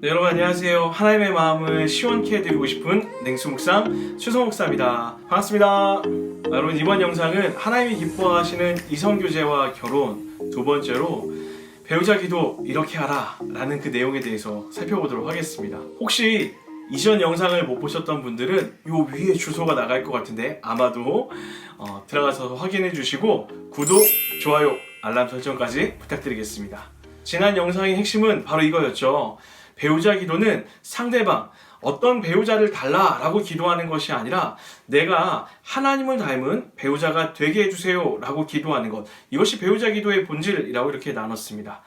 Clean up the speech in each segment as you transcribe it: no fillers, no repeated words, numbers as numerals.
네, 여러분 안녕하세요. 하나님의 마음을 시원케 해드리고 싶은 냉수묵상 추성목사입니다. 반갑습니다. 여러분 이번 영상은 하나님이 기뻐하시는 이성교제와 결혼, 두 번째로 배우자 기도 이렇게 하라 라는 그 내용에 대해서 살펴보도록 하겠습니다. 혹시 이전 영상을 못 보셨던 분들은 요 위에 주소가 나갈 것 같은데 아마도 들어가서 확인해 주시고 구독, 좋아요, 알람 설정까지 부탁드리겠습니다. 지난 영상의 핵심은 바로 이거였죠. 배우자 기도는 상대방, 어떤 배우자를 달라라고 기도하는 것이 아니라 내가 하나님을 닮은 배우자가 되게 해주세요 라고 기도하는 것, 이것이 배우자 기도의 본질이라고 이렇게 나눴습니다.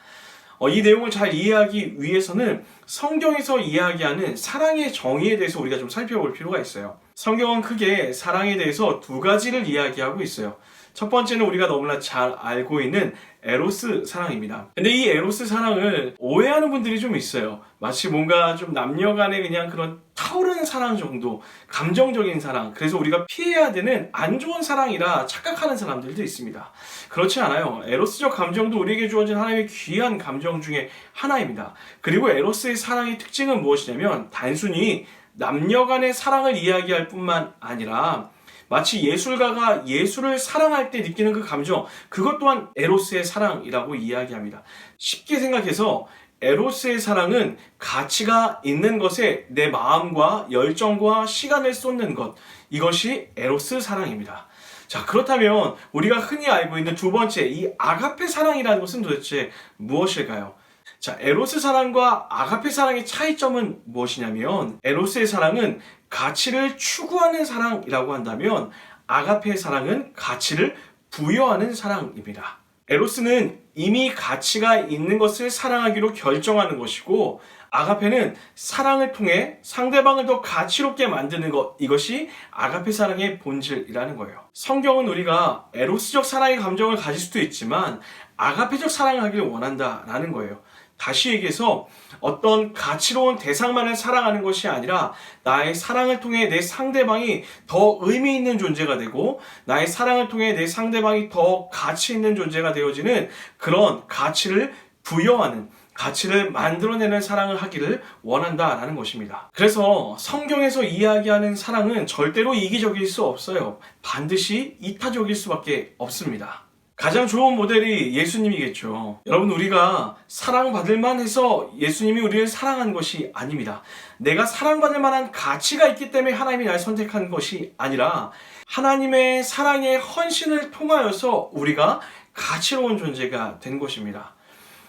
이 내용을 잘 이해하기 위해서는 성경에서 이야기하는 사랑의 정의에 대해서 우리가 좀 살펴볼 필요가 있어요. 성경은 크게 사랑에 대해서 두 가지를 이야기하고 있어요. 첫 번째는 우리가 너무나 잘 알고 있는 에로스 사랑입니다. 근데 이 에로스 사랑을 오해하는 분들이 좀 있어요. 마치 뭔가 좀 남녀 간의 그냥 그런 타오르는 사랑 정도, 감정적인 사랑, 그래서 우리가 피해야 되는 안 좋은 사랑이라 착각하는 사람들도 있습니다. 그렇지 않아요. 에로스적 감정도 우리에게 주어진 하나님의 귀한 감정 중에 하나입니다. 그리고 에로스의 사랑의 특징은 무엇이냐면 단순히 남녀 간의 사랑을 이야기할 뿐만 아니라 마치 예술가가 예술을 사랑할 때 느끼는 그 감정, 그것 또한 에로스의 사랑이라고 이야기합니다. 쉽게 생각해서 에로스의 사랑은 가치가 있는 것에 내 마음과 열정과 시간을 쏟는 것, 이것이 에로스 사랑입니다. 자, 그렇다면 우리가 흔히 알고 있는 두 번째, 이 아가페 사랑이라는 것은 도대체 무엇일까요? 자, 에로스 사랑과 아가페 사랑의 차이점은 무엇이냐면 에로스의 사랑은 가치를 추구하는 사랑이라고 한다면 아가페 사랑은 가치를 부여하는 사랑입니다. 에로스는 이미 가치가 있는 것을 사랑하기로 결정하는 것이고 아가페는 사랑을 통해 상대방을 더 가치롭게 만드는 것, 이것이 아가페 사랑의 본질이라는 거예요. 성경은 우리가 에로스적 사랑의 감정을 가질 수도 있지만 아가페적 사랑을 하기를 원한다라는 거예요. 다시 얘기해서 어떤 가치로운 대상만을 사랑하는 것이 아니라 나의 사랑을 통해 내 상대방이 더 의미 있는 존재가 되고 나의 사랑을 통해 내 상대방이 더 가치 있는 존재가 되어지는 그런 가치를 부여하는, 가치를 만들어내는 사랑을 하기를 원한다라는 것입니다. 그래서 성경에서 이야기하는 사랑은 절대로 이기적일 수 없어요. 반드시 이타적일 수밖에 없습니다. 가장 좋은 모델이 예수님이겠죠. 여러분, 우리가 사랑받을 만해서 예수님이 우리를 사랑한 것이 아닙니다. 내가 사랑받을 만한 가치가 있기 때문에 하나님이 날 선택한 것이 아니라 하나님의 사랑의 헌신을 통하여서 우리가 가치로운 존재가 된 것입니다.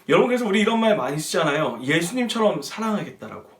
여러분, 그래서 우리 이런 말 많이 쓰잖아요. 예수님처럼 사랑하겠다라고.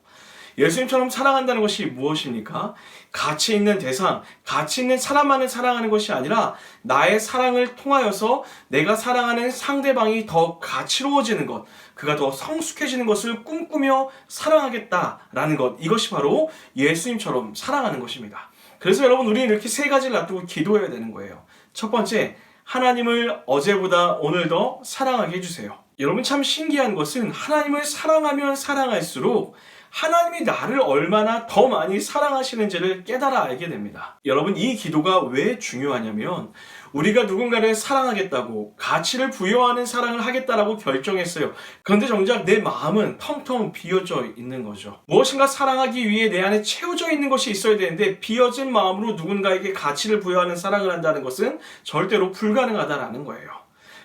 예수님처럼 사랑한다는 것이 무엇입니까? 가치 있는 대상, 가치 있는 사람만을 사랑하는 것이 아니라 나의 사랑을 통하여서 내가 사랑하는 상대방이 더 가치로워지는 것, 그가 더 성숙해지는 것을 꿈꾸며 사랑하겠다라는 것, 이것이 바로 예수님처럼 사랑하는 것입니다. 그래서 여러분, 우리는 이렇게 세 가지를 놔두고 기도해야 되는 거예요. 첫 번째, 하나님을 어제보다 오늘 더 사랑하게 해주세요. 여러분, 참 신기한 것은 하나님을 사랑하면 사랑할수록 하나님이 나를 얼마나 더 많이 사랑하시는지를 깨달아 알게 됩니다. 여러분, 이 기도가 왜 중요하냐면 우리가 누군가를 사랑하겠다고 가치를 부여하는 사랑을 하겠다라고 결정했어요. 그런데 정작 내 마음은 텅텅 비어져 있는 거죠. 무엇인가 사랑하기 위해 내 안에 채워져 있는 것이 있어야 되는데 비어진 마음으로 누군가에게 가치를 부여하는 사랑을 한다는 것은 절대로 불가능하다라는 거예요.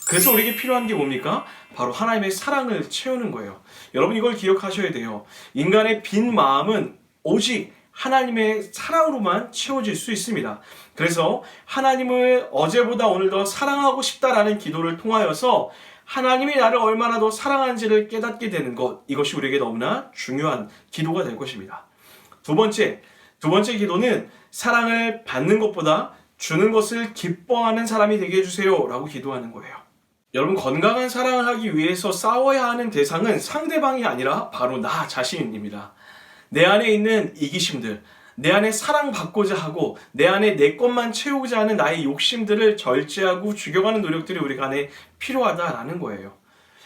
그래서 우리에게 필요한 게 뭡니까? 바로 하나님의 사랑을 채우는 거예요. 여러분, 이걸 기억하셔야 돼요. 인간의 빈 마음은 오직 하나님의 사랑으로만 채워질 수 있습니다. 그래서 하나님을 어제보다 오늘 더 사랑하고 싶다라는 기도를 통하여서 하나님이 나를 얼마나 더 사랑하는지를 깨닫게 되는 것, 이것이 우리에게 너무나 중요한 기도가 될 것입니다. 두 번째 기도는 사랑을 받는 것보다 주는 것을 기뻐하는 사람이 되게 해주세요 라고 기도하는 거예요. 여러분, 건강한 사랑을 하기 위해서 싸워야 하는 대상은 상대방이 아니라 바로 나 자신입니다. 내 안에 있는 이기심들, 내 안에 사랑받고자 하고 내 안에 내 것만 채우고자 하는 나의 욕심들을 절제하고 죽여가는 노력들이 우리 안에 필요하다라는 거예요.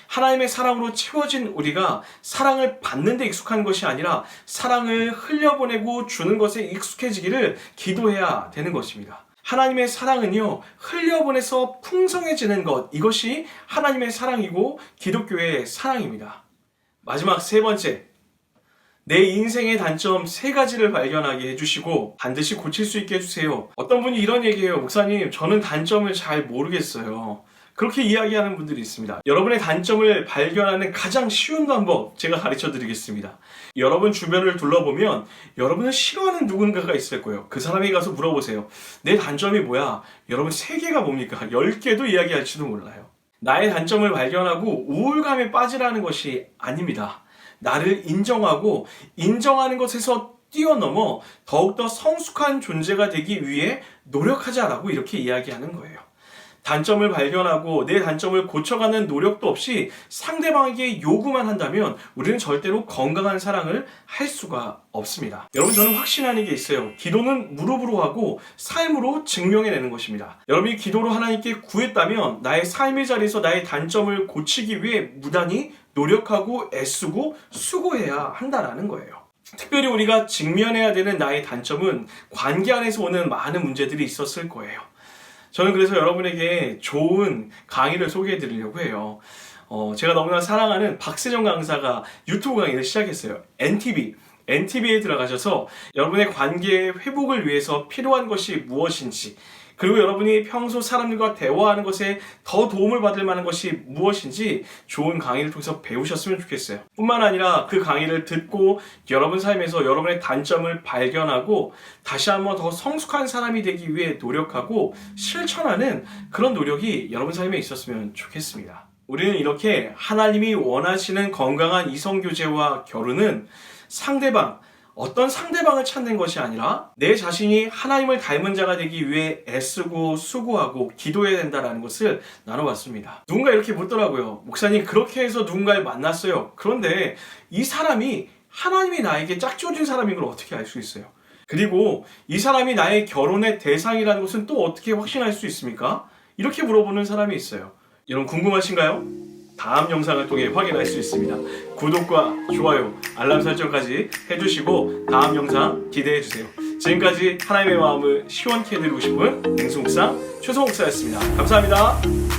하나님의 사랑으로 채워진 우리가 사랑을 받는 데 익숙한 것이 아니라 사랑을 흘려보내고 주는 것에 익숙해지기를 기도해야 되는 것입니다. 하나님의 사랑은요, 흘려보내서 풍성해지는 것, 이것이 하나님의 사랑이고 기독교의 사랑입니다. 마지막 세 번째, 내 인생의 단점 3가지를 발견하게 해주시고 반드시 고칠 수 있게 해주세요. 어떤 분이 이런 얘기해요. 목사님, 저는 단점을 잘 모르겠어요. 그렇게 이야기하는 분들이 있습니다. 여러분의 단점을 발견하는 가장 쉬운 방법 제가 가르쳐 드리겠습니다. 여러분 주변을 둘러보면 여러분을 싫어하는 누군가가 있을 거예요. 그 사람에게 가서 물어보세요. 내 단점이 뭐야? 여러분 3개가 뭡니까? 10개도 이야기할지도 몰라요. 나의 단점을 발견하고 우울감에 빠지라는 것이 아닙니다. 나를 인정하고 인정하는 것에서 뛰어넘어 더욱더 성숙한 존재가 되기 위해 노력하자라고 이렇게 이야기하는 거예요. 단점을 발견하고 내 단점을 고쳐가는 노력도 없이 상대방에게 요구만 한다면 우리는 절대로 건강한 사랑을 할 수가 없습니다. 여러분, 저는 확신하는 게 있어요. 기도는 무릎으로 하고 삶으로 증명해내는 것입니다. 여러분이 기도로 하나님께 구했다면 나의 삶의 자리에서 나의 단점을 고치기 위해 무단히 노력하고 애쓰고 수고해야 한다는 거예요. 특별히 우리가 직면해야 되는 나의 단점은 관계 안에서 오는 많은 문제들이 있었을 거예요. 저는 그래서 여러분에게 좋은 강의를 소개해 드리려고 해요. 제가 너무나 사랑하는 박세정 강사가 유튜브 강의를 시작했어요. NTV에 들어가셔서 여러분의 관계 회복을 위해서 필요한 것이 무엇인지, 그리고 여러분이 평소 사람들과 대화하는 것에 더 도움을 받을 만한 것이 무엇인지 좋은 강의를 통해서 배우셨으면 좋겠어요. 뿐만 아니라 그 강의를 듣고 여러분 삶에서 여러분의 단점을 발견하고 다시 한번 더 성숙한 사람이 되기 위해 노력하고 실천하는 그런 노력이 여러분 삶에 있었으면 좋겠습니다. 우리는 이렇게 하나님이 원하시는 건강한 이성교제와 결혼은 어떤 상대방을 찾는 것이 아니라 내 자신이 하나님을 닮은 자가 되기 위해 애쓰고 수고하고 기도해야 된다는 것을 나눠봤습니다. 누군가 이렇게 묻더라고요. 목사님, 그렇게 해서 누군가를 만났어요. 그런데 이 사람이 하나님이 나에게 짝지어준 사람인 걸 어떻게 알 수 있어요? 그리고 이 사람이 나의 결혼의 대상이라는 것은 또 어떻게 확신할 수 있습니까? 이렇게 물어보는 사람이 있어요. 여러분, 궁금하신가요? 다음 영상을 통해 확인할 수 있습니다. 구독과 좋아요, 알람 설정까지 해주시고 다음 영상 기대해주세요. 지금까지 하나님의 마음을 시원케 해드리고 싶은 맹수목사 최성목사였습니다. 감사합니다.